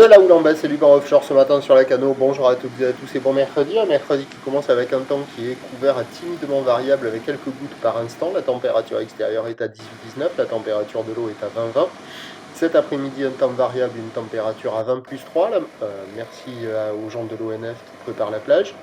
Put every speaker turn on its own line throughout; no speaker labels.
De là où l'on baisse, c'est du vent offshore ce matin sur la Cano. Bonjour à toutes et à tous et bon mercredi. Un mercredi qui commence avec un temps qui est couvert à timidement variable avec quelques gouttes par instant. La température extérieure est à 18-19, la température de l'eau est à 20-20. Cet après-midi, un temps variable, une température à 20 plus 3. Merci aux gens de l'ONF qui préparent la plage.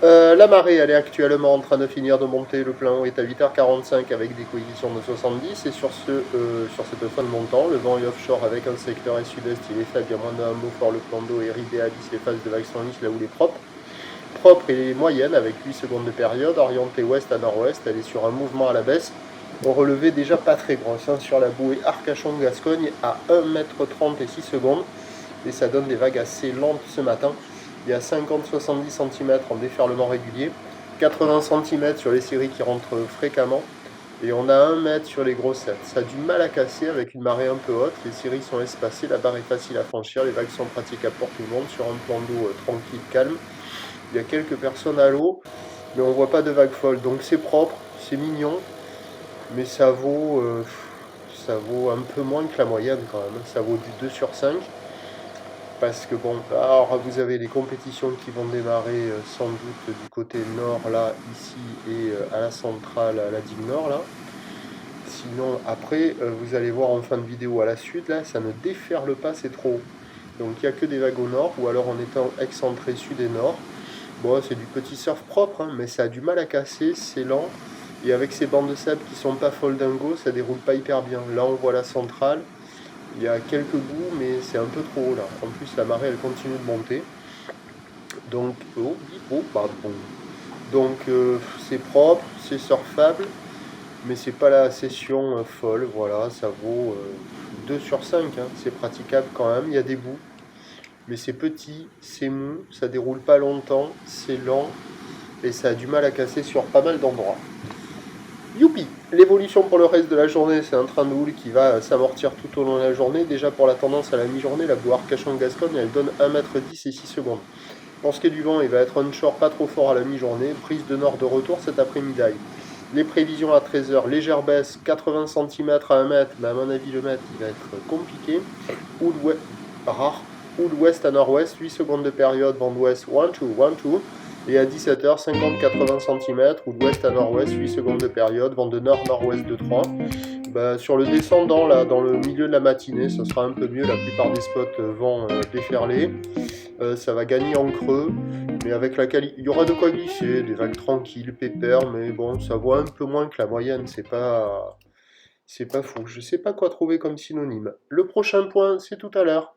La marée, elle est actuellement en train de finir de monter. Le plan est à 8h45 avec des coefficients de 70. Et sur cette fin de montant, le vent est offshore avec un secteur est-sud-est. Il est faible, il y a moins d'un Beaufort, le plan d'eau est Ribéalis, les phases de vagues sont lisses là où il est propre. Propre et moyenne avec 8 secondes de période. Orientée ouest à nord-ouest, elle est sur un mouvement à la baisse. Au relevé déjà pas très grosse. Sur la bouée Arcachon-Gascogne à 1m30 et 6 secondes. Et ça donne des vagues assez lentes ce matin. Il y a 50-70 cm en déferlement régulier, 80 cm sur les séries qui rentrent fréquemment, et on a 1 mètre sur les grossettes. Ça a du mal à casser avec une marée un peu haute, les séries sont espacées, la barre est facile à franchir, les vagues sont praticables pour tout le monde sur un plan d'eau tranquille, calme. Il y a quelques personnes à l'eau, mais on voit pas de vagues folles, donc c'est propre, c'est mignon, mais ça vaut un peu moins que la moyenne quand même, ça vaut du 2 sur 5. Parce que bon, alors vous avez les compétitions qui vont démarrer sans doute du côté nord là, ici, et à la centrale, à la digue nord là. Sinon après, vous allez voir en fin de vidéo à la suite, là, ça ne déferle pas, c'est trop haut. Donc il n'y a que des vagues au nord, ou alors en étant excentré sud et nord. Bon, c'est du petit surf propre, hein, mais ça a du mal à casser, c'est lent. Et avec ces bancs de sable qui sont pas folles dingo, ça déroule pas hyper bien. Là on voit la centrale. Il y a quelques bouts, mais c'est un peu trop haut là. En plus, la marée elle continue de monter. Donc, bon. Donc, c'est propre, c'est surfable, mais c'est pas la session folle. Voilà, ça vaut 2 sur 5. Hein. C'est praticable quand même. Il y a des bouts, mais c'est petit, c'est mou, ça déroule pas longtemps, c'est lent et ça a du mal à casser sur pas mal d'endroits. Youpi! L'évolution pour le reste de la journée, c'est un train de houle qui va s'amortir tout au long de la journée. Déjà pour la tendance à la mi-journée, la boue Arcachon-Gascogne, elle donne 1m10 et 6 secondes. Pour ce qui est du vent, il va être onshore pas trop fort à la mi-journée, prise de nord de retour cet après-midi. Les prévisions à 13h, légère baisse, 80 cm à 1 mètre, mais à mon avis le mètre il va être compliqué. Rare. Houle ouest à nord-ouest, 8 secondes de période, vent d'ouest 1-2, 1-2. Et à 17h, 50-80 cm, ou d'ouest à nord-ouest, 8 secondes de période, vent de nord-nord-ouest de 3. Sur le descendant, là, dans le milieu de la matinée, ça sera un peu mieux. La plupart des spots vont déferler. Ça va gagner en creux, mais avec la qualité, il y aura de quoi glisser, des vagues tranquilles, pépères, mais bon, ça vaut un peu moins que la moyenne, c'est pas fou. Je sais pas quoi trouver comme synonyme. Le prochain point, c'est tout à l'heure.